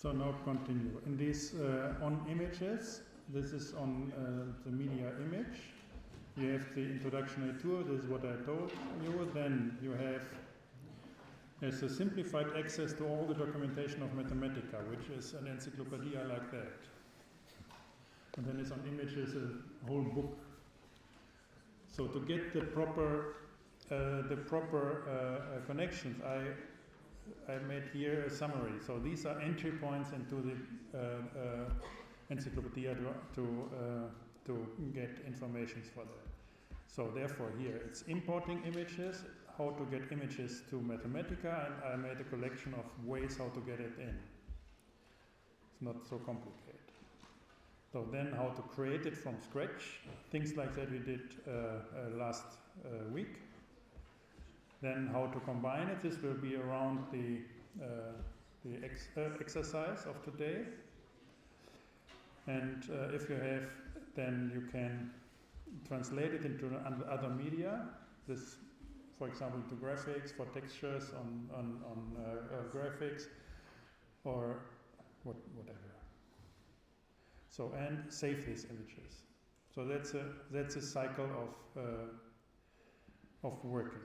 So now continue. In these on images, this is on the media image. You have the introductory tour, this is what I told you. Then you have there's a simplified access to all the documentation of Mathematica, which is an encyclopedia like that. And then it's on images, a whole book. So to get the proper connections, I made here a summary. So these are entry points into the encyclopedia to get information for that. So therefore here it's importing images, how to get images to Mathematica, and I made a collection of ways how to get it in. It's not so complicated. So then how to create it from scratch, things like that we did last week. Then how to combine it, this will be around the exercise of today. And if you have, then you can translate it into other media. This, for example, to graphics, for textures on graphics, or whatever. So, and save these images. So that's a cycle of working.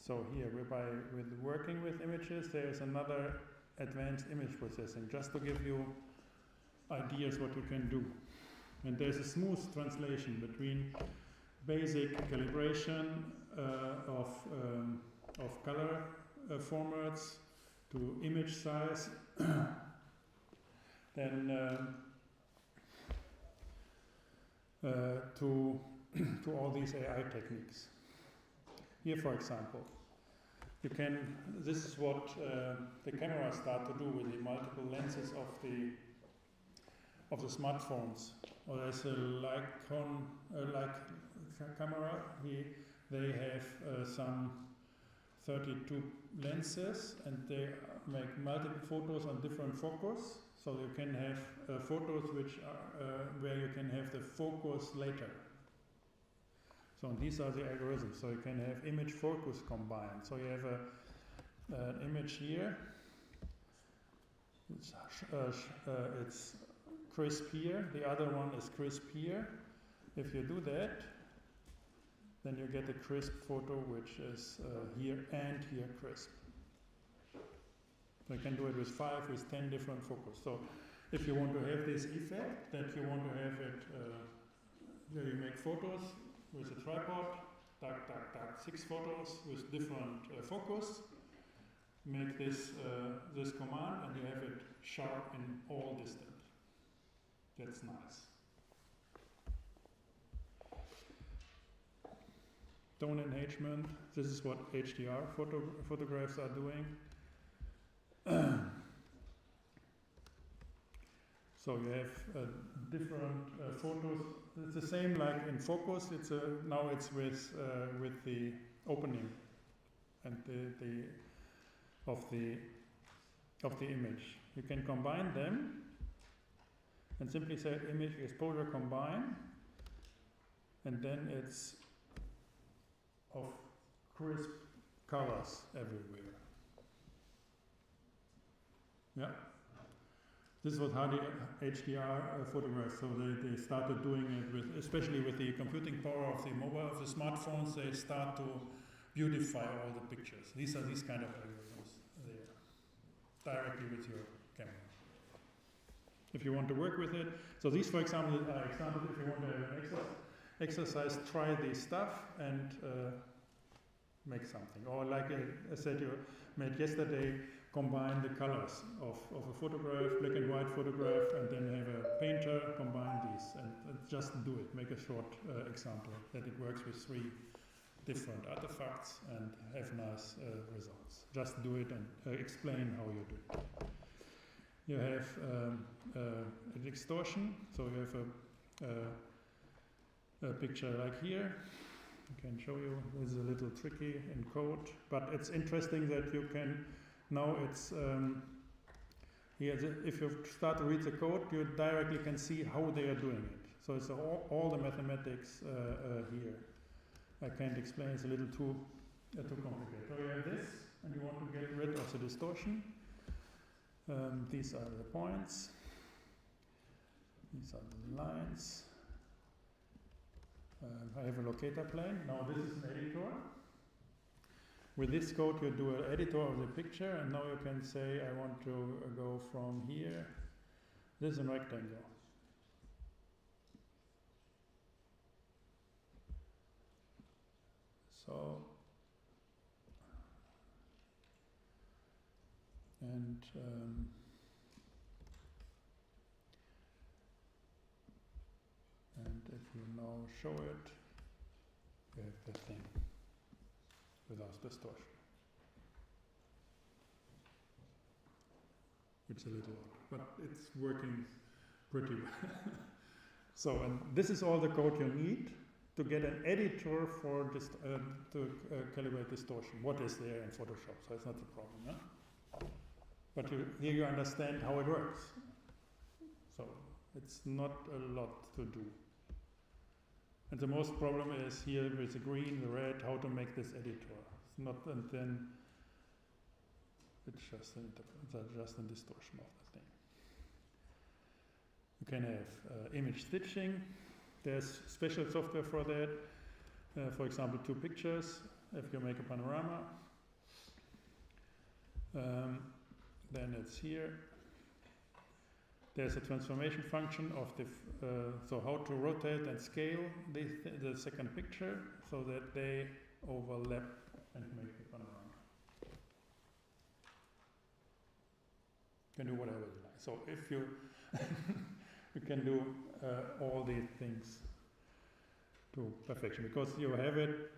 So here, with working with images, there is another advanced image processing, just to give you ideas what you can do. And there's a smooth translation between basic calibration of color formats to image size, then to all these AI techniques. Here, for example, you can. This is what the cameras start to do with the multiple lenses of the smartphones. Or there's a Leica camera. They have some 32 lenses, and they make multiple photos on different focus. So you can have photos which are where you can have the focus later. So these are the algorithms. So you can have image focus combined. So you have an image here. It's crisp here. The other one is crisp here. If you do that, then you get a crisp photo which is here and here crisp. So you can do it with 5, with 10 different focus. So if you want to have this effect, that you want to have it, where you make photos with a tripod, 6 photos with different focus, make this command, and you have it sharp in all distance. That's nice. Tone enhancement, this is what HDR photographs are doing. So you have different photos. It's the same like in focus. Now it's with the opening and of the image. You can combine them and simply say image exposure combine, and then it's of crisp colors everywhere. Yeah. This is what HDR photographs. So they started doing it especially with the computing power of the smartphones. They start to beautify all the pictures. These are these kind of algorithms there, directly with your camera. If you want to work with it, so these, for example, are examples. If you want to have an exercise, try this stuff and make something. Or like I said, you made yesterday. Combine the colors of a photograph, black and white photograph, and then have a painter combine these and just do it. Make a short example that it works with 3 different artifacts and have nice results. Just do it and explain how you do it. You have a distortion, so you have a picture like here. I can show you. This is a little tricky in code, but it's interesting that you can. Now it's here. If you start to read the code, you directly can see how they are doing it. So it's all the mathematics here. I can't explain; it's a little too complicated. So you have this, and you want to get rid of the distortion. These are the points. These are the lines. I have a locator plane. Now this is an editor. With this code you do an editor of the picture, and now you can say I want to go from here. This is a rectangle. So, and if you now show it, you have the thing without distortion. It's a little odd, but it's working pretty well. So, and this is all the code you need to get an editor for to calibrate distortion. What is there in Photoshop? So it's not a problem, yeah? But here you understand how it works. So it's not a lot to do. And the most problem is here with the green, the red, how to make this editor. It's not, and then it's just a distortion of the thing. You can have image stitching. There's special software for that. For example, 2 pictures. If you make a panorama, then it's here. There's a transformation function of the so how to rotate and scale the second picture so that they overlap and make the panorama. You can do whatever you like. So if you you can do all these things to perfection because you have it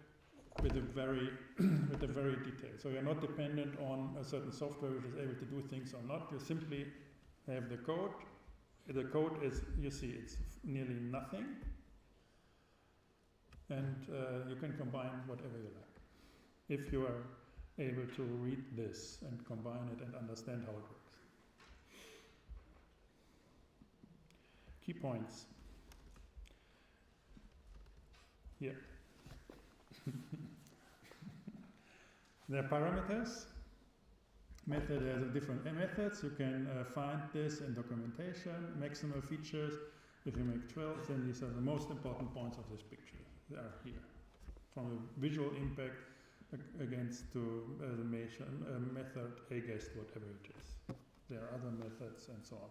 with a very detailed. So you're not dependent on a certain software which is able to do things or not. You simply have the code. The code is, you see, it's nearly nothing, and you can combine whatever you like. If you are able to read this and combine it and understand how it works. Key points. Here. There are parameters. There's different methods. You can find this in documentation. Maximal features. If you make 12, then these are the most important points of this picture. They are here. From a visual impact against to the method against whatever it is. There are other methods and so on.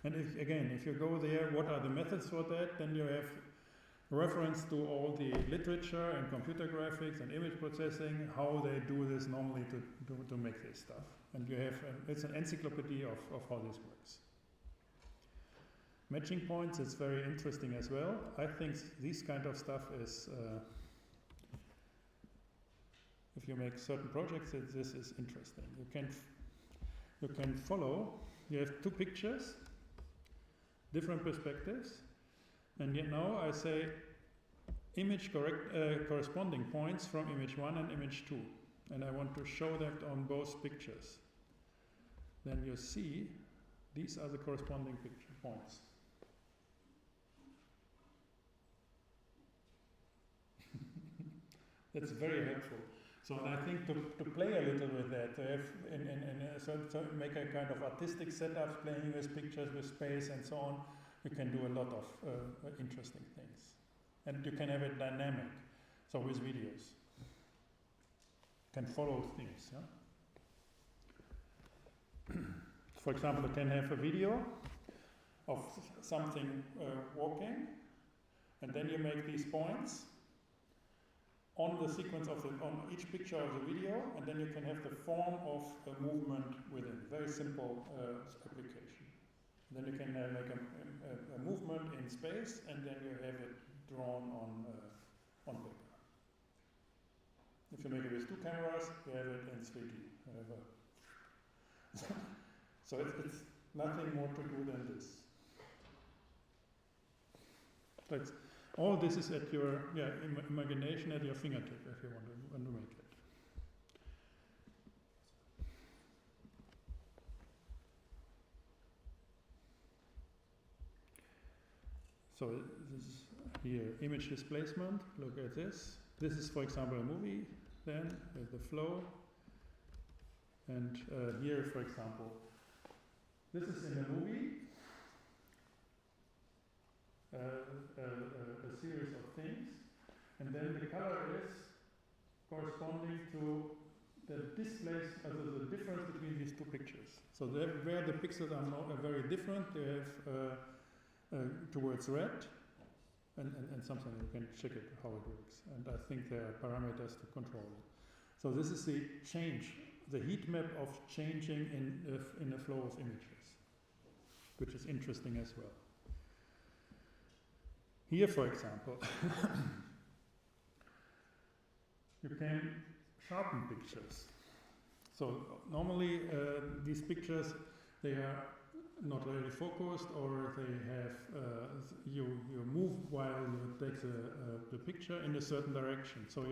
And if you go there, what are the methods for that? Then you have reference to all the literature and computer graphics and image processing, how they do this normally to make this stuff. And you have, it's an encyclopedia of how this works. Matching points is very interesting as well. I think this kind of stuff is, if you make certain projects, this is interesting. You can follow, you have 2 pictures, different perspectives, and yet now I say image corresponding points from image 1 and image 2. And I want to show that on both pictures. Then you see these are the corresponding picture points. That's very helpful. So I think to play a little with that, to have so make a kind of artistic setup, playing with pictures, with space and so on, you can do a lot of interesting things. And you can have it dynamic, so with videos. You can follow things. Yeah? For example, you can have a video of something walking, and then you make these points on the sequence of on each picture of the video, and then you can have the form of a movement within. Very simple application. Then you can make a movement in space, and then you have it drawn on paper. If you make it with 2 cameras, you have it in 3D. So it's nothing more to do than this. So it's, all this is at your imagination, at your fingertip, if you want to make it. So this is here, image displacement. Look at this. This is, for example, a movie. Then with the flow, And here, for example, this is in a movie, a series of things, and then the color is corresponding to the displays, the difference between these two pictures. So where the pixels are very different, they have towards red, and something you can check it how it works. And I think there are parameters to control it. So this is the change, the heat map of changing in a flow of images, which is interesting as well. Here, for example, you can sharpen pictures. So normally these pictures, they are not really focused, or they have you move while you take the picture in a certain direction. So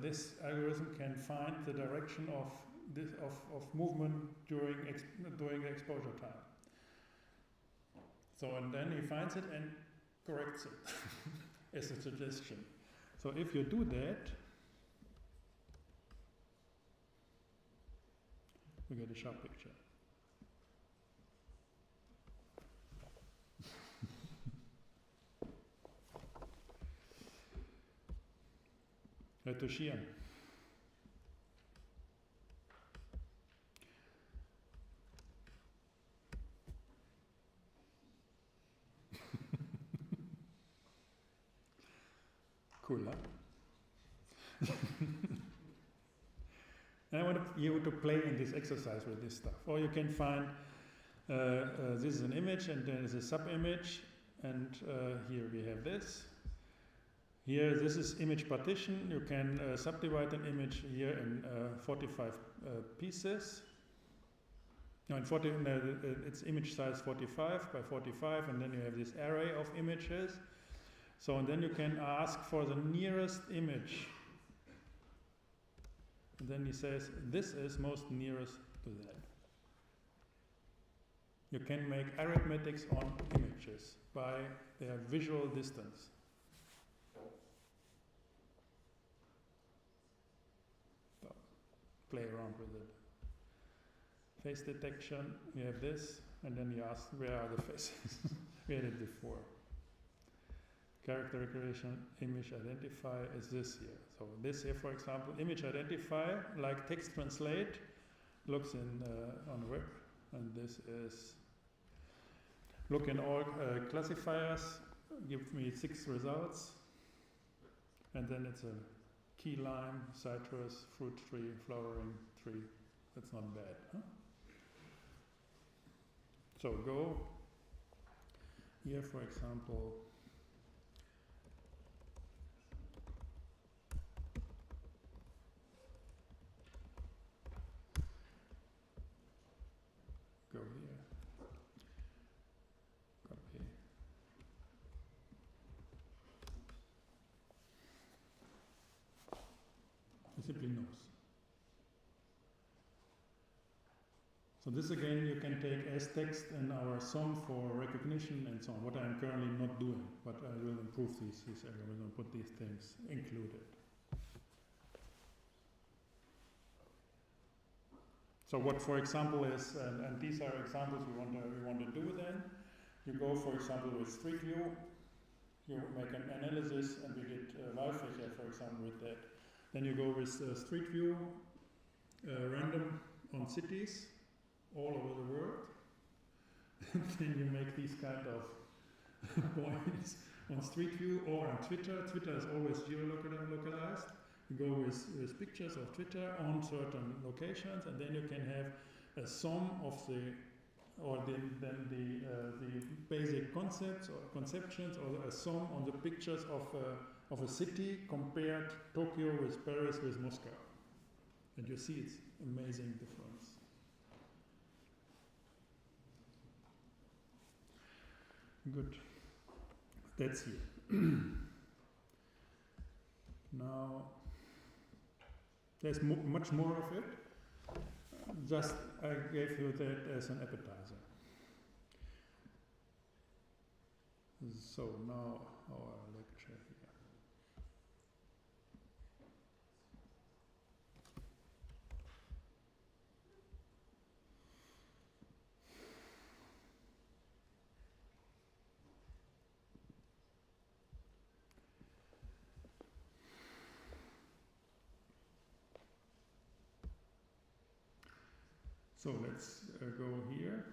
this algorithm can find the direction of movement during exposure time. So and then he finds it and corrects it as a suggestion. So if you do that, we get a sharp picture. Retuschieren. Cool, huh? And I want you to play in this exercise with this stuff. Or you can find, this is an image, and then there's a sub-image, and here we have this. Here, this is image partition. You can subdivide an image here in 45 pieces. No, it's image size 45 by 45, and then you have this array of images. So, and then you can ask for the nearest image. And then he says, this is most nearest to that. You can make arithmetics on images by their visual distance. So, play around with it. Face detection, you have this, and then you ask, where are the faces? We had it before. Character recognition, image identify is this here. So this here, for example, image identify, like text translate, looks in on web, and this is look in all classifiers, give me 6 results, and then it's a key lime, citrus, fruit tree, flowering tree. That's not bad, huh? So go here, for example. Go here, copy. It simply knows. So this again you can take as text in our sum for recognition and so on, what I'm currently not doing, but I will improve these areas and put these things included. So what, for example, is, and these are examples we want to do then. You go, for example, with Street View, you make an analysis, and we did Wahlfläche, for example, with that. Then you go with Street View, random on cities, all over the world. And then you make these kind of points on Street View or on Twitter. Twitter is always geo-localized. You go with pictures of Twitter on certain locations, and then you can have a sum of the basic concepts or conceptions, or a sum on the pictures of a city compared Tokyo with Paris with Moscow, and you see it's amazing difference. Good. That's here. Now. There's much more of it. Just I gave you that as an appetizer. So now our lecture here. So let's go here.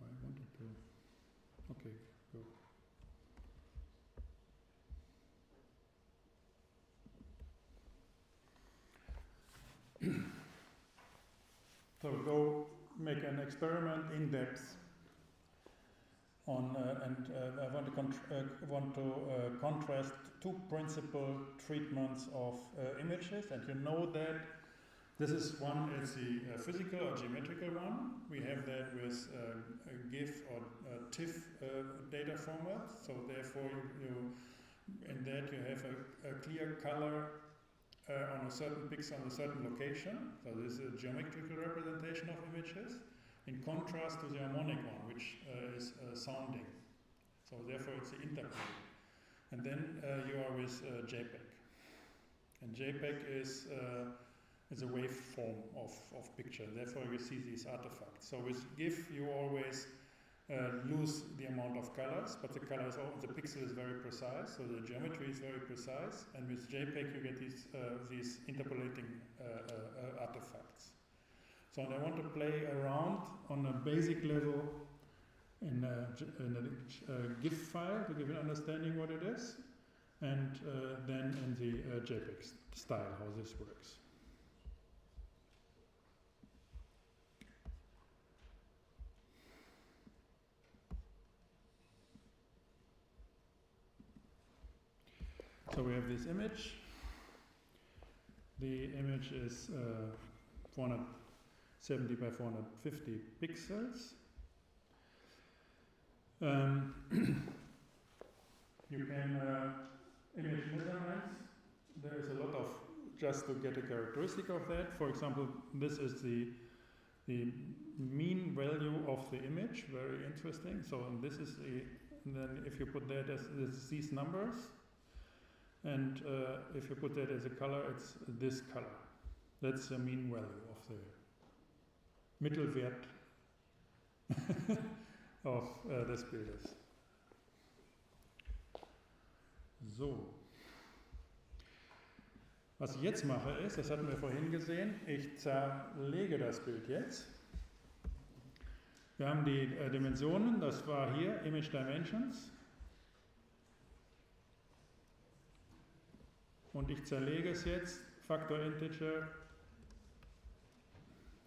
I wanted to. Okay, go. So go make an experiment in depth on, I want to contrast two principal treatments of images, and you know that this is one is the physical or geometrical one. We have that with a GIF or TIFF data format. So therefore, in that you have a clear color on a certain pixel on a certain location. So this is a geometrical representation of images, in contrast to the harmonic one, which is sounding. So therefore, it's the interplay. And then you are with JPEG, and JPEG is a waveform of picture. Therefore, you see these artifacts. So with GIF, you always lose the amount of colors, but the pixel is very precise, so the geometry is very precise, and with JPEG you get these interpolating artifacts. So I want to play around on a basic level in a GIF file to give you an understanding what it is, and then in the JPEG style, how this works. So we have this image. The image is 470 by 450 pixels. You can image measurements. There is a lot of, just to get a characteristic of that. For example, this is the mean value of the image, very interesting. So this is and then if you put that as these numbers, and if you put that as a color, it's this color. That's the mean value of the Mittelwert of des Bildes. So. Was ich jetzt mache ist, das hatten wir vorhin gesehen, ich zerlege das Bild jetzt. Wir haben die Dimensionen, das war hier Image Dimensions. Und ich zerlege es jetzt, Faktor Integer,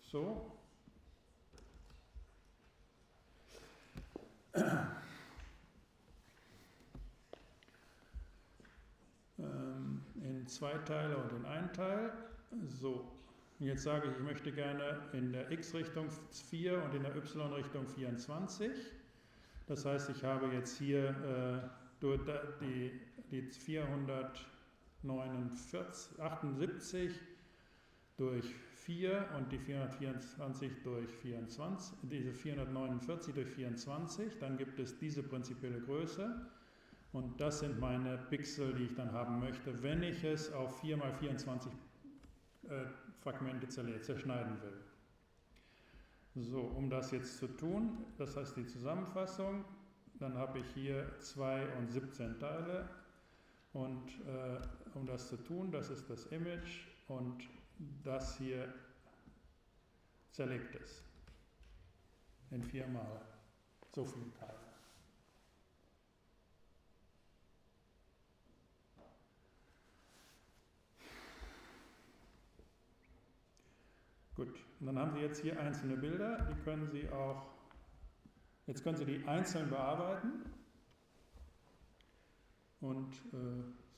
so. In zwei Teile und in einen Teil. So, jetzt sage ich, ich möchte gerne in der x-Richtung 4 und in der y-Richtung 24. Das heißt, ich habe jetzt hier die 478 durch 4 und die 424 durch 24, diese 449 durch 24, dann gibt es diese prinzipielle Größe und das sind meine Pixel, die ich dann haben möchte, wenn ich es auf 4 mal 24 Fragmente zerschneiden will. So, um das jetzt zu tun, das heißt die Zusammenfassung, dann habe ich hier 2 und 17 Teile. Und um das zu tun, das ist das Image und das hier zerlegt es in 4 mal so viele Teile. Gut, und dann haben Sie jetzt hier einzelne Bilder, die können Sie auch, jetzt können Sie die einzeln bearbeiten. Und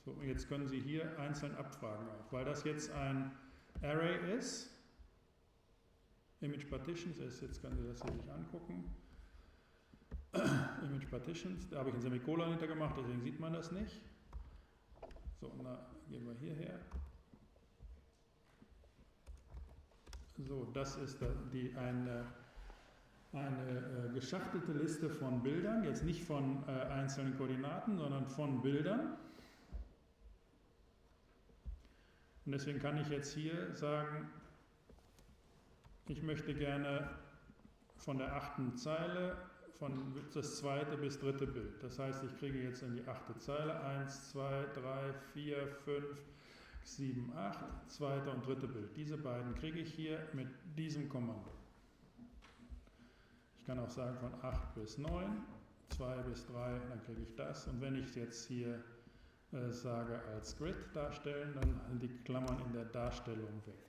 so, jetzt können Sie hier einzeln abfragen auch, weil das jetzt ein Array ist. Image Partitions ist, jetzt können Sie das hier sich angucken. Image Partitions, da habe ich ein Semikolon hinter gemacht, deswegen sieht man das nicht. So, und da gehen wir hierher. So, das ist eine geschachtelte Liste von Bildern, jetzt nicht von einzelnen Koordinaten, sondern von Bildern. Und deswegen kann ich jetzt hier sagen, ich möchte gerne von der 8. Zeile von das 2. bis 3. Bild. Das heißt, ich kriege jetzt in die 8. Zeile 1, 2, 3, 4, 5, 7, 8, 2. und 3. Bild. Diese beiden kriege ich hier mit diesem Kommando. Ich kann auch sagen von 8 bis 9, 2 bis 3, dann kriege ich das. Und wenn ich jetzt hier sage als Grid darstellen, dann sind die Klammern in der Darstellung weg.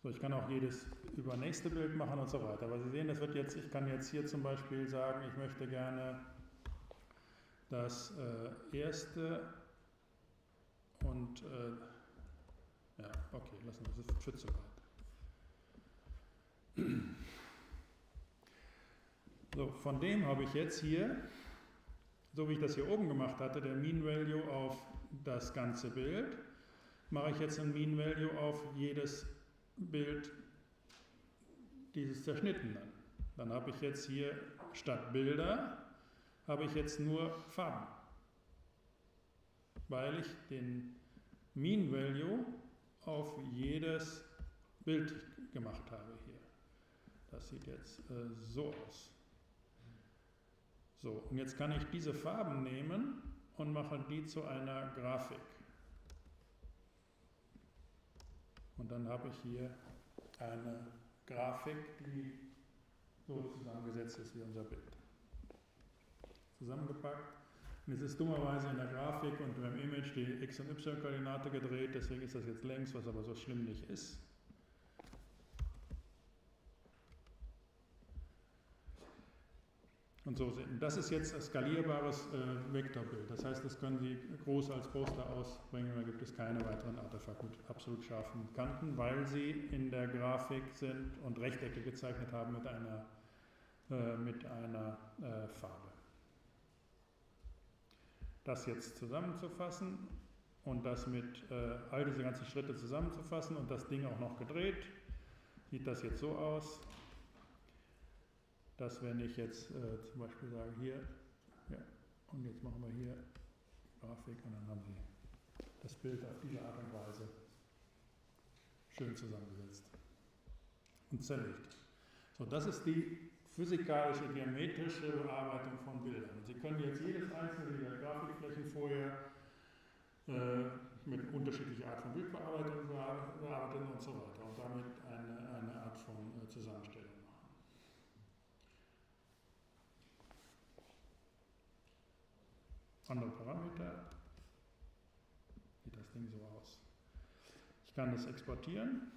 So, ich kann auch jedes über nächste Bild machen und so weiter. Aber Sie sehen, das wird jetzt, ich kann jetzt hier zum Beispiel sagen, ich möchte gerne das erste und ja, okay, lassen wir das für zu weit. So, von dem habe ich jetzt hier, so wie ich das hier oben gemacht hatte, der Mean Value auf das ganze Bild, mache ich jetzt ein Mean Value auf jedes Bild dieses zerschnittenen. Dann habe ich jetzt hier statt Bilder, habe ich jetzt nur Farben, weil ich den Mean Value auf jedes Bild gemacht habe hier. Das sieht jetzt so aus. So, und jetzt kann ich diese Farben nehmen und mache die zu einer Grafik. Und dann habe ich hier eine Grafik, die so zusammengesetzt ist wie unser Bild. Zusammengepackt. Und jetzt ist dummerweise in der Grafik und beim Image die X- und Y-Koordinate gedreht, deswegen ist das jetzt längs, was aber so schlimm nicht ist. Und so sind. Das ist jetzt ein skalierbares Vektorbild. Das heißt, das können Sie groß als Poster ausbringen, da gibt es keine weiteren Artefakte mit absolut scharfen Kanten, weil sie in der Grafik sind und Rechtecke gezeichnet haben mit einer Farbe. Das jetzt zusammenzufassen und das mit all diese ganzen Schritte zusammenzufassen und das Ding auch noch gedreht, sieht das jetzt so aus, dass wenn ich jetzt zum Beispiel sage, hier, ja, und jetzt machen wir hier Grafik und dann haben Sie das Bild auf diese Art und Weise schön zusammengesetzt und zerlegt. So, das ist die physikalische, geometrische Bearbeitung von Bildern. Und Sie können jetzt jedes einzelne dieser Grafikflächen vorher mit unterschiedlicher Art von Bildbearbeitung bearbeiten und so weiter und damit eine Art von Zusammenstellung machen. Andere Parameter, sieht das Ding so aus. Ich kann das exportieren.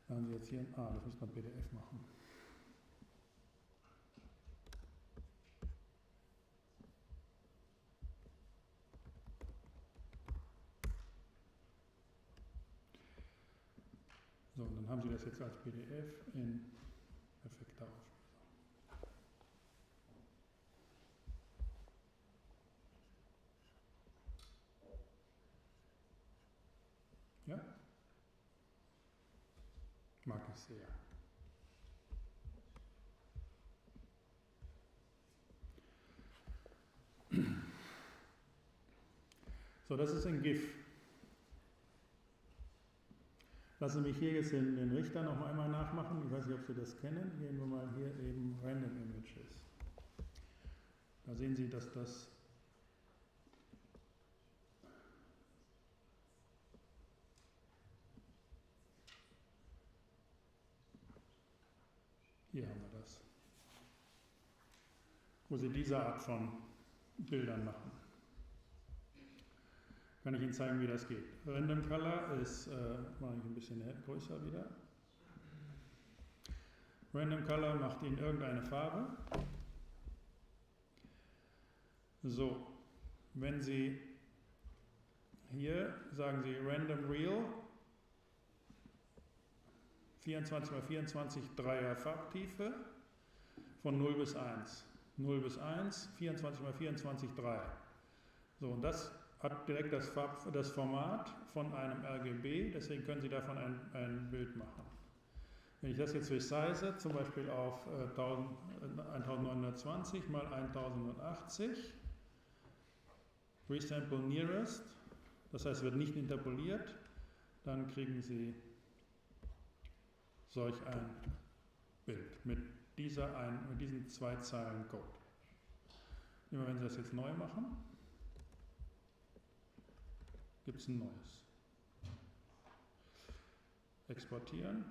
Da haben Sie jetzt hier, das müssen wir PDF machen. So, und dann haben Sie das jetzt als PDF in perfekter Auflösung. Ja? Mag ich sehr. So, das ist ein GIF. Lassen Sie mich hier jetzt den Richter noch einmal nachmachen. Ich weiß nicht, ob Sie das kennen. Gehen wir mal hier eben Random Images. Da sehen Sie, dass das hier haben wir das, wo Sie diese Art von Bildern machen. Kann ich Ihnen zeigen, wie das geht. Random Color ist, mache ich ein bisschen größer wieder. Random Color macht Ihnen irgendeine Farbe. So, wenn Sie hier sagen Sie Random Real, 24 x 24 Dreier Farbtiefe von 0 bis 1. 0 bis 1, 24 x 24 3. So, und das hat direkt das Format von einem RGB, deswegen können Sie davon ein Bild machen. Wenn ich das jetzt resize, zum Beispiel auf 1920 mal 1080, Resample Nearest, das heißt, es wird nicht interpoliert, dann kriegen Sie solch ein Bild mit diesen 2 Zeilen Code. Immer wenn Sie das jetzt neu machen, gibt es ein neues. Exportieren.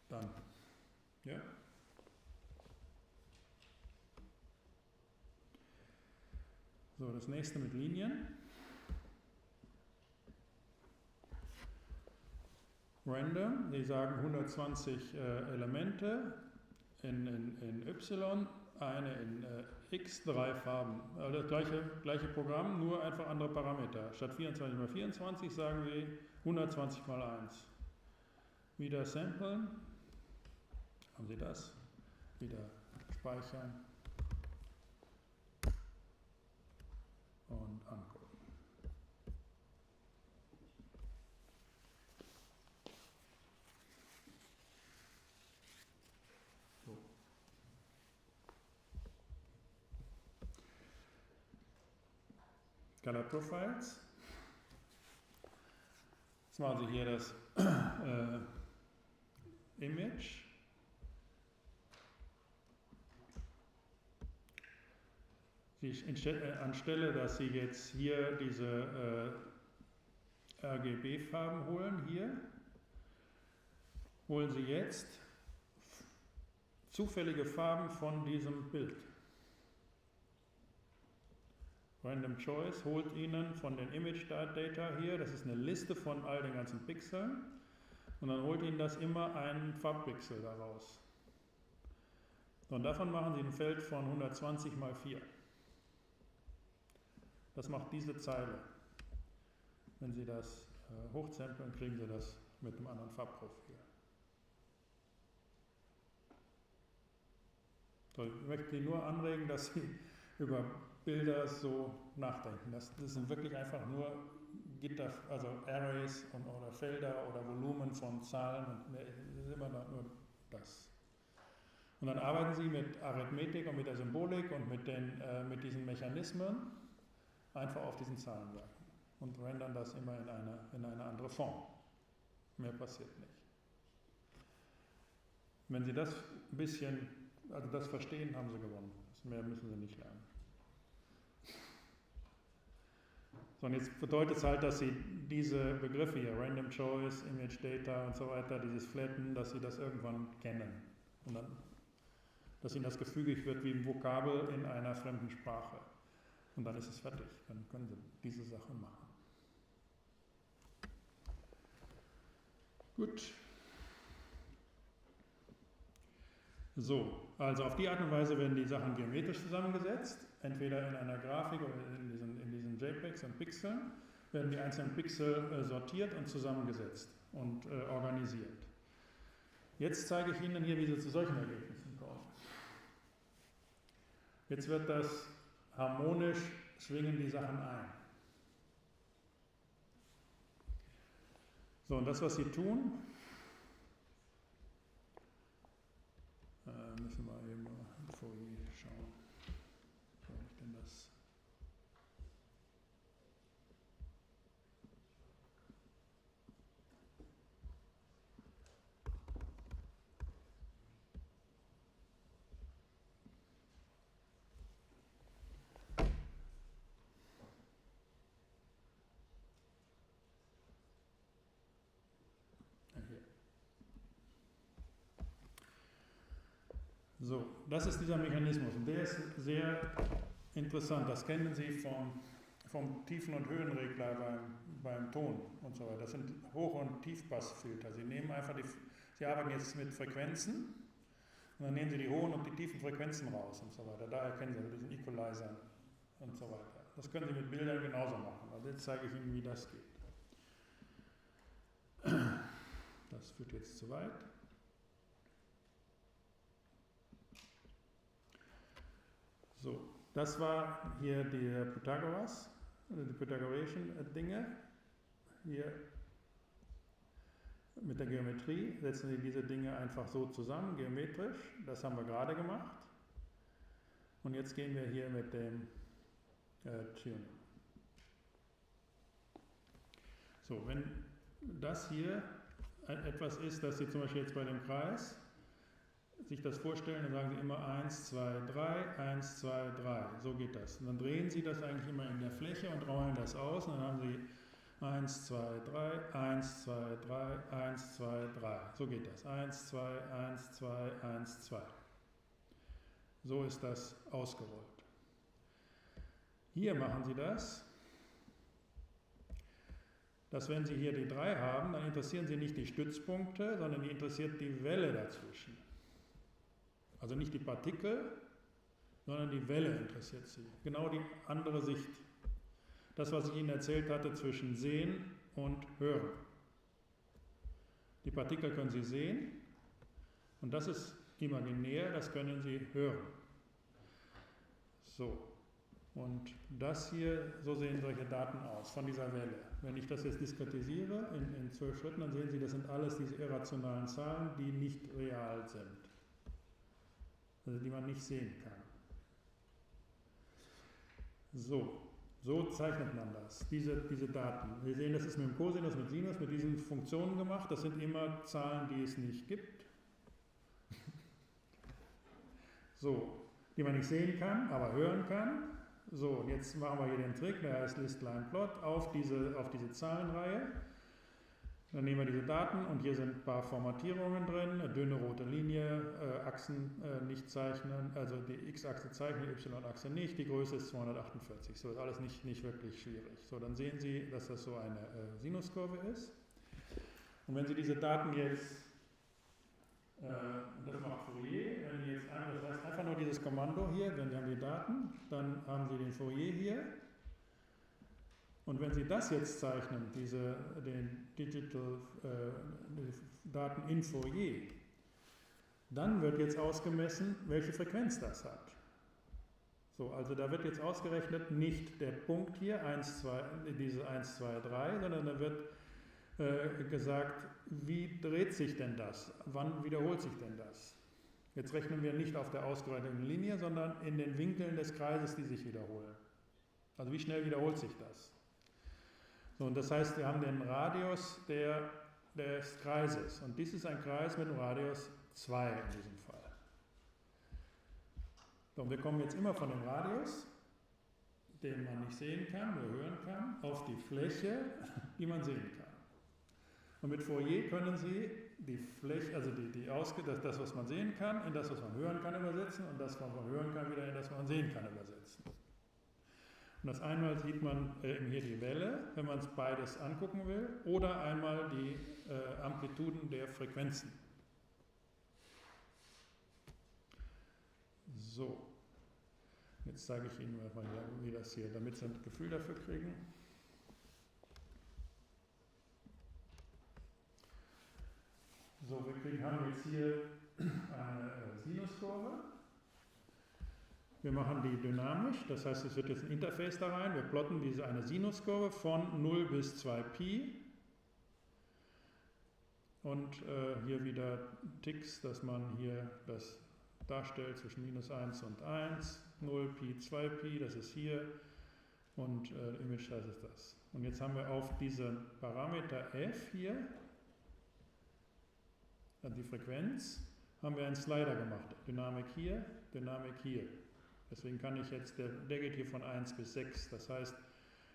Dann, ja. So, das nächste mit Linien. Random, die sagen 120 Elemente in Y, eine in X, 3 Farben. Also das gleiche Programm, nur einfach andere Parameter. Statt 24 x 24 sagen wir 120 x 1. Wieder samplen. Haben Sie das? Wieder speichern. Und angucken. So. Color Profiles. Jetzt machen Sie hier das Image. Anstelle, dass Sie jetzt hier diese RGB-Farben holen, holen Sie jetzt zufällige Farben von diesem Bild. Random Choice holt Ihnen von den Image Data hier, das ist eine Liste von all den ganzen Pixeln, und dann holt Ihnen das immer ein Farbpixel daraus. Und davon machen Sie ein Feld von 120 x 4. Das macht diese Zeile. Wenn Sie das hochsampeln, kriegen Sie das mit einem anderen Farbprofil. So, ich möchte Sie nur anregen, dass Sie über Bilder so nachdenken. Das sind wirklich einfach nur Gitter, also Arrays oder Felder oder Volumen von Zahlen. Und das ist immer nur das. Und dann arbeiten Sie mit Arithmetik und mit der Symbolik und mit diesen Mechanismen einfach auf diesen Zahlenwerken und rendern das immer in eine andere Form. Mehr passiert nicht. Wenn Sie das ein bisschen, also das verstehen, haben Sie gewonnen. Mehr müssen Sie nicht lernen. So, und jetzt bedeutet es halt, dass Sie diese Begriffe hier, Random Choice, Image Data und so weiter, dieses Flatten, dass Sie das irgendwann kennen. Und dann, dass Ihnen das gefügig wird wie ein Vokabel in einer fremden Sprache. Und dann ist es fertig. Dann können Sie diese Sache machen. Gut. So, also auf die Art und Weise werden die Sachen geometrisch zusammengesetzt. Entweder in einer Grafik oder in diesen JPEGs und Pixeln werden die einzelnen Pixel sortiert und zusammengesetzt und organisiert. Jetzt zeige ich Ihnen hier, wie Sie zu solchen Ergebnissen kommen. Jetzt wird das harmonisch, schwingen die Sachen ein. So, und das, was Sie tun, müssen wir eben mal in Folie schauen. Wo habe ich denn das? So, das ist dieser Mechanismus und der ist sehr interessant. Das kennen Sie vom Tiefen- und Höhenregler beim Ton und so weiter. Das sind Hoch- und Tiefpassfilter. Sie arbeiten jetzt mit Frequenzen und dann nehmen Sie die hohen und die tiefen Frequenzen raus und so weiter. Da erkennen Sie diesen Equalizer und so weiter. Das können Sie mit Bildern genauso machen. Also jetzt zeige ich Ihnen, wie das geht. Das führt jetzt zu weit. So, das war hier die pythagoreischen Dinge. Hier mit der Geometrie setzen Sie diese Dinge einfach so zusammen, geometrisch. Das haben wir gerade gemacht. Und jetzt gehen wir hier mit dem Tuning. So, wenn das hier etwas ist, dass Sie zum Beispiel jetzt bei dem Kreis sich das vorstellen, dann sagen Sie immer 1, 2, 3, 1, 2, 3. So geht das. Und dann drehen Sie das eigentlich immer in der Fläche und rollen das aus. Und dann haben Sie 1, 2, 3, 1, 2, 3, 1, 2, 3. So geht das. 1, 2, 1, 2, 1, 2. So ist das ausgerollt. Hier machen Sie das, dass wenn Sie hier die 3 haben, dann interessieren Sie nicht die Stützpunkte, sondern die interessiert die Welle dazwischen. Also nicht die Partikel, sondern die Welle interessiert Sie. Genau die andere Sicht. Das, was ich Ihnen erzählt hatte zwischen Sehen und Hören. Die Partikel können Sie sehen und das ist imaginär, das können Sie hören. So, und das hier, so sehen solche Daten aus von dieser Welle. Wenn ich das jetzt diskretisiere in 12 Schritten, dann sehen Sie, das sind alles diese irrationalen Zahlen, die nicht real sind. Also die man nicht sehen kann. So zeichnet man das, diese Daten. Wir sehen, das ist mit dem Cosinus, mit Sinus, mit diesen Funktionen gemacht. Das sind immer Zahlen, die es nicht gibt. So, die man nicht sehen kann, aber hören kann. So, jetzt machen wir hier den Trick, der heißt List-Line Plot, auf diese Zahlenreihe. Dann nehmen wir diese Daten und hier sind ein paar Formatierungen drin, eine dünne rote Linie, Achsen nicht zeichnen, also die X-Achse zeichnen, die Y-Achse nicht, die Größe ist 248, so ist alles nicht wirklich schwierig. So, dann sehen Sie, dass das so eine Sinuskurve ist. Und wenn Sie diese Daten jetzt, das macht Fourier, wenn Sie jetzt das heißt einfach nur dieses Kommando hier, wenn Sie haben die Daten, dann haben Sie den Fourier hier. Und wenn Sie das jetzt zeichnen, den Digital Daten in Fourier, dann wird jetzt ausgemessen, welche Frequenz das hat. So, also da wird jetzt ausgerechnet nicht der Punkt hier, diese 1, 2, 3, sondern da wird gesagt, wie dreht sich denn das? Wann wiederholt sich denn das? Jetzt rechnen wir nicht auf der ausgerechneten Linie, sondern in den Winkeln des Kreises, die sich wiederholen. Also wie schnell wiederholt sich das? So, und das heißt, wir haben den Radius des Kreises. Und dies ist ein Kreis mit dem Radius 2 in diesem Fall. So, und wir kommen jetzt immer von dem Radius, den man nicht sehen kann oder hören kann, auf die Fläche, die man sehen kann. Und mit Fourier können Sie die Fläche, also das, was man sehen kann, in das, was man hören kann, übersetzen und das, was man hören kann, wieder in das, was man sehen kann, übersetzen. Und das einmal sieht man eben hier die Welle, wenn man es beides angucken will, oder einmal die Amplituden der Frequenzen. So, jetzt zeige ich Ihnen mal, wie das hier, damit Sie ein Gefühl dafür kriegen. So, haben jetzt hier eine Sinuskurve. Wir machen die dynamisch, das heißt, es wird jetzt ein Interface da rein. Wir plotten eine Sinuskurve von 0 bis 2π. Und hier wieder Ticks, dass man hier das darstellt zwischen minus 1 und 1, 0π, 2π, das ist hier. Und Image Size ist das. Und jetzt haben wir auf diesen Parameter f hier, also die Frequenz, haben wir einen Slider gemacht. Dynamik hier, Dynamik hier. Deswegen kann ich jetzt, der geht hier von 1 bis 6, das heißt,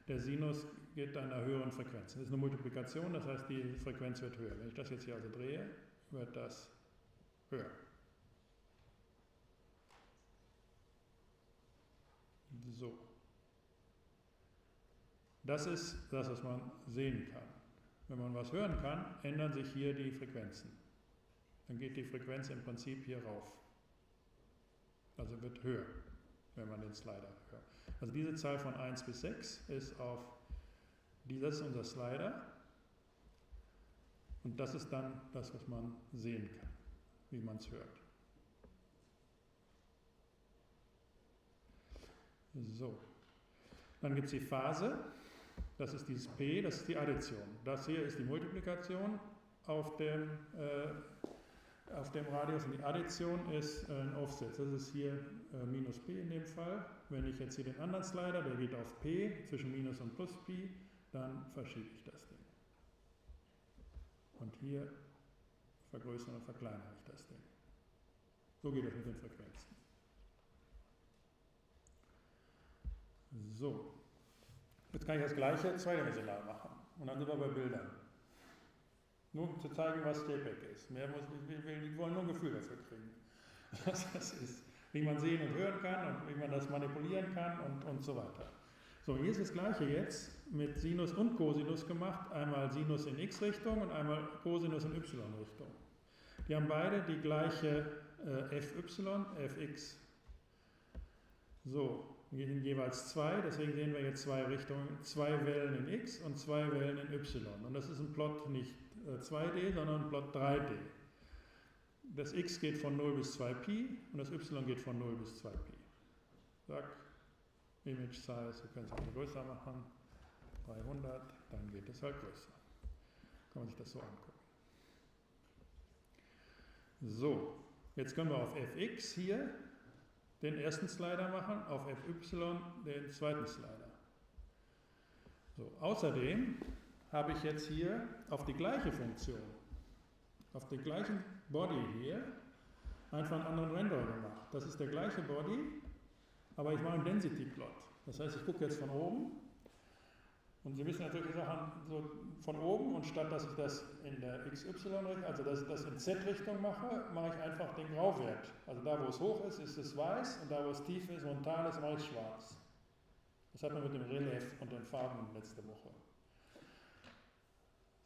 der Sinus geht an einer höheren Frequenz. Das ist eine Multiplikation, das heißt, die Frequenz wird höher. Wenn ich das jetzt hier also drehe, wird das höher. So. Das ist das, was man sehen kann. Wenn man was hören kann, ändern sich hier die Frequenzen. Dann geht die Frequenz im Prinzip hier rauf. Also wird höher, wenn man den Slider hört. Also diese Zahl von 1 bis 6 ist auf, das ist unser Slider. Und das ist dann das, was man sehen kann, wie man es hört. So, dann gibt es die Phase, das ist dieses P, das ist die Addition. Das hier ist die Multiplikation auf dem Radius und die Addition ist ein Offset. Das ist hier minus P in dem Fall. Wenn ich jetzt hier den anderen Slider, der geht auf P, zwischen minus und plus Pi, dann verschiebe ich das Ding. Und hier vergrößere und verkleinere ich das Ding. So geht das mit den Frequenzen. So, jetzt kann ich das gleiche zweidimensional machen. Und dann sind wir bei Bildern. Nur um zu zeigen, was JPEG ist. Wir wollen nur ein Gefühl dafür kriegen, was das ist. Wie man sehen und hören kann und wie man das manipulieren kann und so weiter. So, hier ist das gleiche jetzt mit Sinus und Cosinus gemacht. Einmal Sinus in x-Richtung und einmal Cosinus in y-Richtung. Die haben beide die gleiche fy, fx. So, hier sind jeweils zwei, deswegen sehen wir jetzt zwei Richtungen, zwei Wellen in x und zwei Wellen in y. Und das ist ein Plot nicht 2D, sondern ein Plot 3D. Das x geht von 0 bis 2pi und das y geht von 0 bis 2pi. Zack, Image Size, wir können es auch größer machen, 300, dann geht es halt größer. Kann man sich das so angucken. So, jetzt können wir auf fx hier den ersten Slider machen, auf fy den zweiten Slider. So, außerdem habe ich jetzt hier auf die gleiche Funktion, auf den gleichen Body hier, einfach einen anderen Renderer gemacht. Das ist der gleiche Body, aber ich mache einen Density Plot. Das heißt, ich gucke jetzt von oben und Sie wissen natürlich Sachen so von oben und statt dass ich das in der XY-Richtung, also dass ich das in Z-Richtung mache, mache ich einfach den Grauwert. Also da, wo es hoch ist, ist es weiß und da, wo es tief ist und tal ist, mache ich schwarz. Das hat man mit dem Relief und den Farben letzte Woche.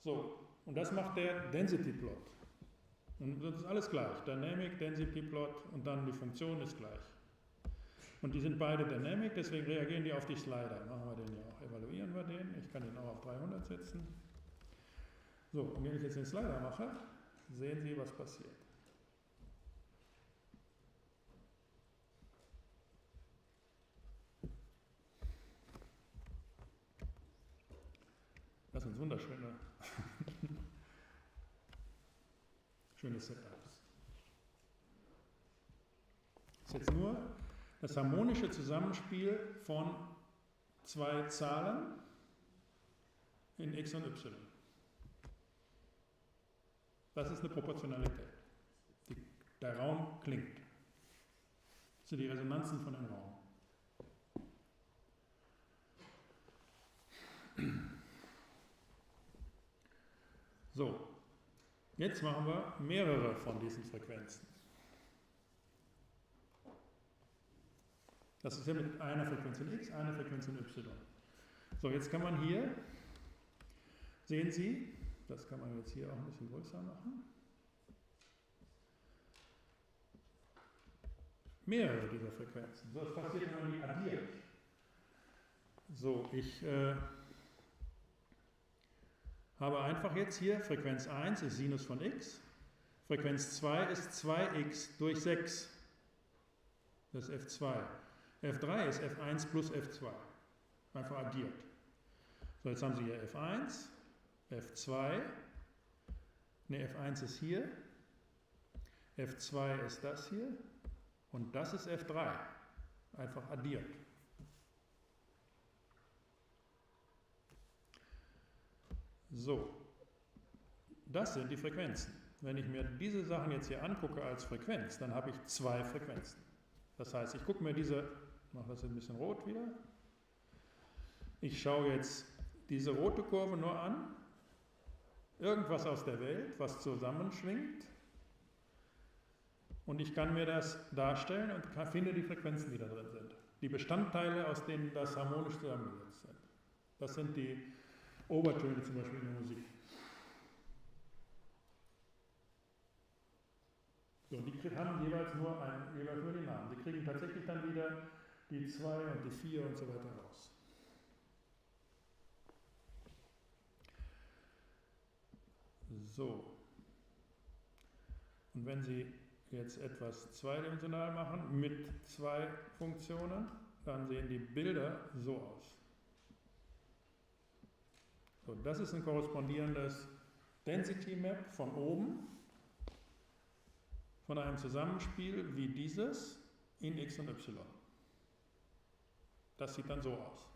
So, und das macht der Density Plot. Und das ist alles gleich. Dynamic, Density Plot und dann die Funktion ist gleich. Und die sind beide Dynamic, deswegen reagieren die auf die Slider. Machen wir den ja auch, evaluieren wir den. Ich kann den auch auf 300 setzen. So, und wenn ich jetzt den Slider mache, sehen Sie, was passiert. Das sind wunderschöne schöne Setups. Das ist jetzt nur das harmonische Zusammenspiel von zwei Zahlen in x und y. Das ist eine Proportionalität. Der Raum klingt. Das sind die Resonanzen von dem Raum. So, jetzt machen wir mehrere von diesen Frequenzen. Das ist ja mit einer Frequenz in x, einer Frequenz in y. So, jetzt kann man hier, sehen Sie, das kann man jetzt hier auch ein bisschen größer machen, mehrere dieser Frequenzen. So, das passiert, wenn man die addiert. So, ich habe einfach jetzt hier, Frequenz 1 ist Sinus von x, Frequenz 2 ist 2x durch 6, das ist f2. f3 ist f1 plus f2, einfach addiert. So, jetzt haben Sie hier f1, f2, ne, f1 ist hier, f2 ist das hier und das ist f3, einfach addiert. So, das sind die Frequenzen. Wenn ich mir diese Sachen jetzt hier angucke als Frequenz, dann habe ich zwei Frequenzen. Das heißt, ich gucke mir diese, ich mache das ein bisschen rot wieder, ich schaue jetzt diese rote Kurve nur an, irgendwas aus der Welt, was zusammenschwingt, und ich kann mir das darstellen und finde die Frequenzen, die da drin sind. Die Bestandteile, aus denen das harmonisch zusammengesetzt sind. Das sind die Obertöne zum Beispiel in der Musik. So, und die haben jeweils nur die Namen. Sie kriegen tatsächlich dann wieder die 2 und die 4 und so weiter raus. So. Und wenn Sie jetzt etwas zweidimensional machen mit 2 Funktionen, dann sehen die Bilder so aus. So, das ist ein korrespondierendes Density Map von oben, von einem Zusammenspiel wie dieses in x und y. Das sieht dann so aus.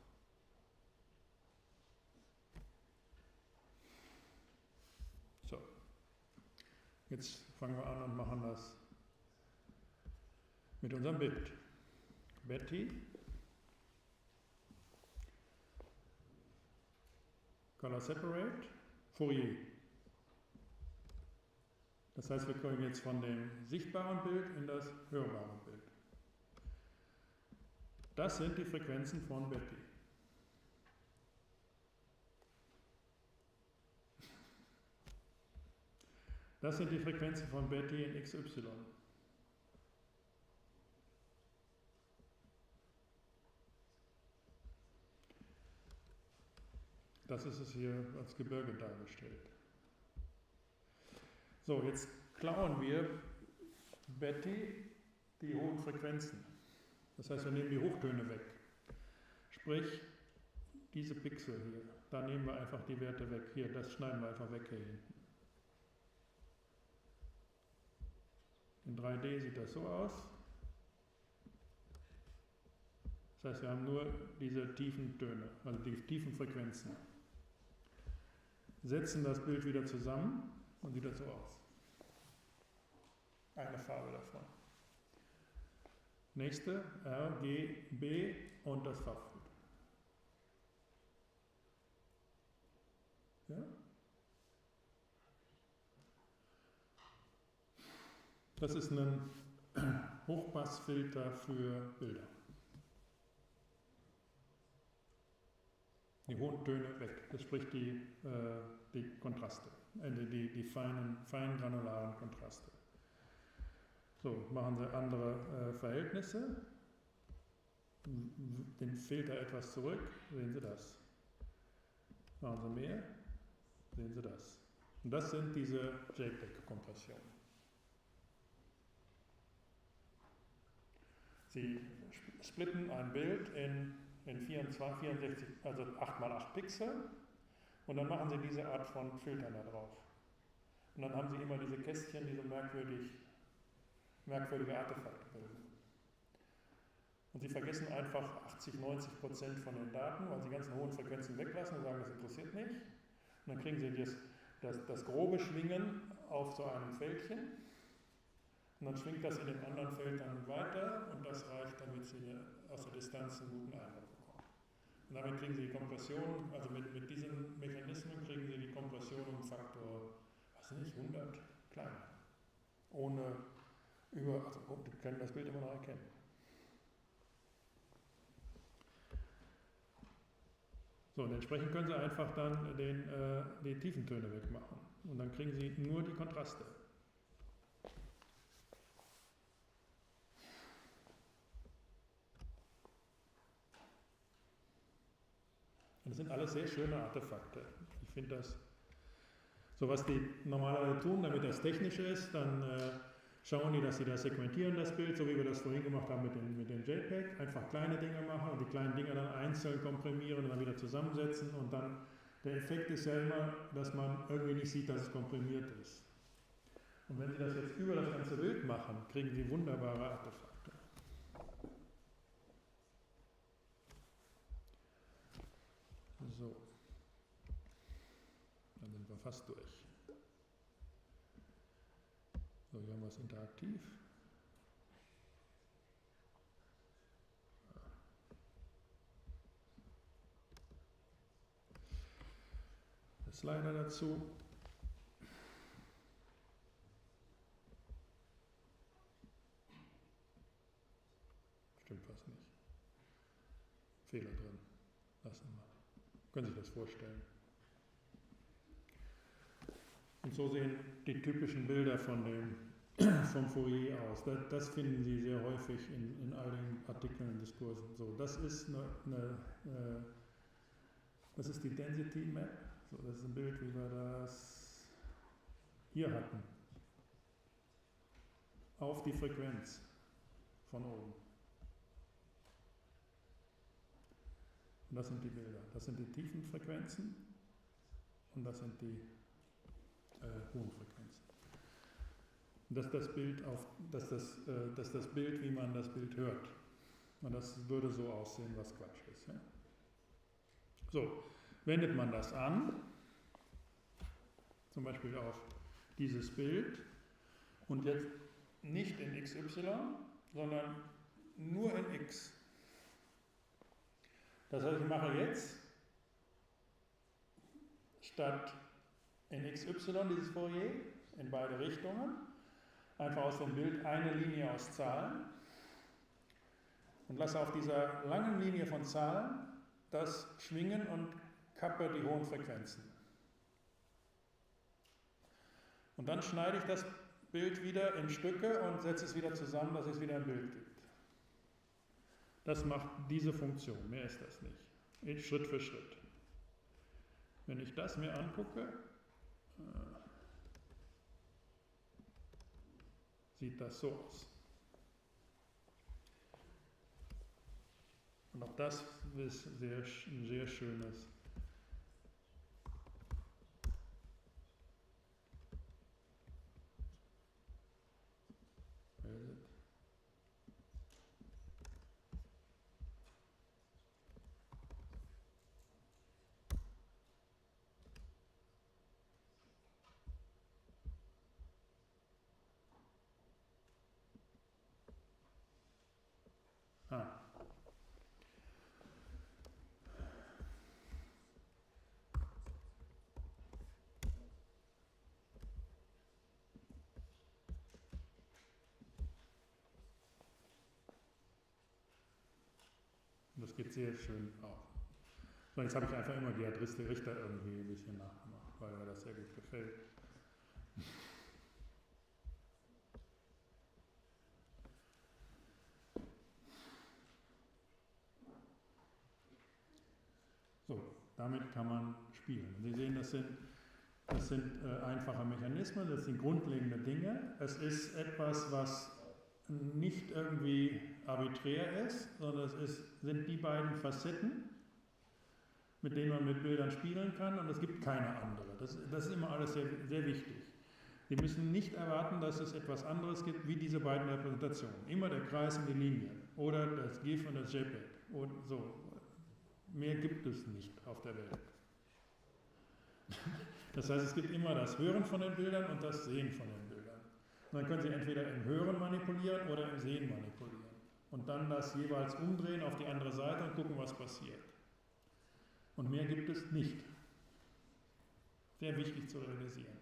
So, jetzt fangen wir an und machen das mit unserem Bild. Betty, Color Separate, Fourier. Das heißt, wir kommen jetzt von dem sichtbaren Bild in das hörbare Bild. Das sind die Frequenzen von Betty. Das sind die Frequenzen von Betty in XY. Das ist es hier als Gebirge dargestellt. So, jetzt klauen wir Betty die hohen Frequenzen. Das heißt, wir nehmen die Hochtöne weg. Sprich, diese Pixel hier, da nehmen wir einfach die Werte weg. Hier, das schneiden wir einfach weg hier hinten. In 3D sieht das so aus. Das heißt, wir haben nur diese tiefen Töne, also die tiefen Frequenzen. Setzen das Bild wieder zusammen und sieht das so aus. Eine Farbe davon. Nächste, R, G, B und das Farbbild. Ja? Das ist ein Hochpassfilter für Bilder. Die hohen Töne weg, das spricht die Kontraste, die feinen granularen Kontraste. So, machen Sie andere Verhältnisse, den Filter etwas zurück, sehen Sie das. Machen Sie mehr, sehen Sie das. Und das sind diese JPEG-Kompressionen. Sie splitten ein Bild in 64, also 8x8 Pixel und dann machen Sie diese Art von Filtern da drauf. Und dann haben Sie immer diese Kästchen, die so merkwürdige Artefakte bilden. Und Sie vergessen einfach 80-90% von den Daten, weil Sie die ganzen hohen Frequenzen weglassen und sagen, das interessiert nicht. Und dann kriegen Sie das grobe Schwingen auf so einem Fältchen. Und dann schwingt das in den anderen Feldern weiter und das reicht, damit Sie aus der Distanz einen guten Eindruck bekommen. Und damit kriegen Sie die Kompression, also mit diesen Mechanismen kriegen Sie die Kompression um Faktor, was nicht, 100 kleiner. Also Sie können das Bild immer noch erkennen. So, und entsprechend können Sie einfach dann die Tiefentöne wegmachen. Und dann kriegen Sie nur die Kontraste. Und das sind alles sehr schöne Artefakte. Ich finde das, so was die normalerweise tun, damit das technisch ist, dann schauen die, dass sie das segmentieren, das Bild, so wie wir das vorhin gemacht haben mit den JPEG, einfach kleine Dinge machen und die kleinen Dinge dann einzeln komprimieren und dann wieder zusammensetzen und dann, der Effekt ist ja immer, dass man irgendwie nicht sieht, dass es komprimiert ist. Und wenn Sie das jetzt über das ganze Bild machen, kriegen Sie wunderbare Artefakte. So, dann sind wir fast durch. So, hier haben wir es interaktiv. Das Slider dazu. Stimmt was nicht. Fehler drin. Lassen wir. Können Sie sich das vorstellen? Und so sehen die typischen Bilder vom Fourier aus. Das finden Sie sehr häufig in all den Artikeln und Diskursen. So, das ist das ist die Density Map. So, das ist ein Bild, wie wir das hier hatten. Auf die Frequenz von oben. Und das sind die Bilder. Das sind die tiefen Frequenzen und das sind die hohen Frequenzen. Und das ist das Bild, das ist das Bild, wie man das Bild hört. Und das würde so aussehen, was Quatsch ist. Ja? So, wendet man das an, zum Beispiel auf dieses Bild, und jetzt nicht in XY, sondern nur in X. Das heißt, ich mache jetzt statt in XY dieses Fourier in beide Richtungen einfach aus dem Bild eine Linie aus Zahlen und lasse auf dieser langen Linie von Zahlen das schwingen und kappe die hohen Frequenzen. Und dann schneide ich das Bild wieder in Stücke und setze es wieder zusammen, dass es wieder ein Bild gibt. Das macht diese Funktion, mehr ist das nicht. Schritt für Schritt. Wenn ich das mir angucke, sieht das so aus. Und auch das ist ein sehr schönes Das geht sehr schön auf. So, jetzt habe ich einfach immer Gerhard Richter irgendwie ein bisschen nachgemacht, weil mir das sehr gut gefällt. So, damit kann man spielen. Sie sehen, das sind einfache Mechanismen, das sind grundlegende Dinge. Es ist etwas, was nicht irgendwie arbiträr ist, sondern sind die beiden Facetten, mit denen man mit Bildern spielen kann, und es gibt keine andere. Das ist immer alles sehr, sehr wichtig. Sie müssen nicht erwarten, dass es etwas anderes gibt wie diese beiden Repräsentationen. Immer der Kreis und die Linie oder das GIF und das JPEG. Und so. Mehr gibt es nicht auf der Welt. Das heißt, es gibt immer das Hören von den Bildern und das Sehen von den Bildern. Und dann können Sie entweder im Hören manipulieren oder im Sehen manipulieren. Und dann das jeweils umdrehen auf die andere Seite und gucken, was passiert. Und mehr gibt es nicht. Sehr wichtig zu realisieren.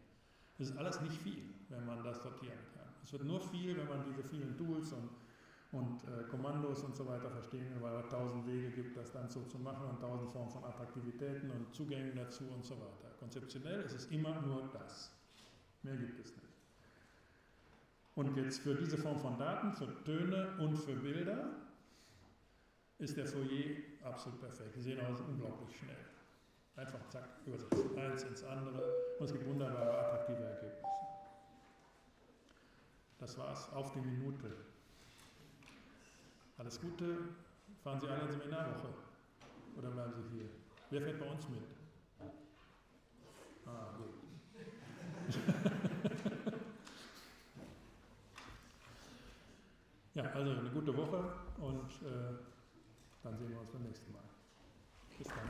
Es ist alles nicht viel, wenn man das sortieren kann. Es wird nur viel, wenn man diese vielen Tools und Kommandos und so weiter verstehen, weil es 1000 Wege gibt, das dann so zu machen und 1000 Formen von Attraktivitäten und Zugängen dazu und so weiter. Konzeptionell ist es immer nur das. Mehr gibt es nicht. Und jetzt für diese Form von Daten, für Töne und für Bilder, ist der Fourier absolut perfekt. Sie sehen aus unglaublich schnell. Einfach zack, übersetzen. Eins ins andere und es gibt wunderbare, attraktive Ergebnisse. Das war's, auf die Minute. Alles Gute, fahren Sie alle in Seminarwoche oder bleiben Sie hier? Wer fährt bei uns mit? Ah, gut. Ja, also eine gute Woche und dann sehen wir uns beim nächsten Mal. Bis dann.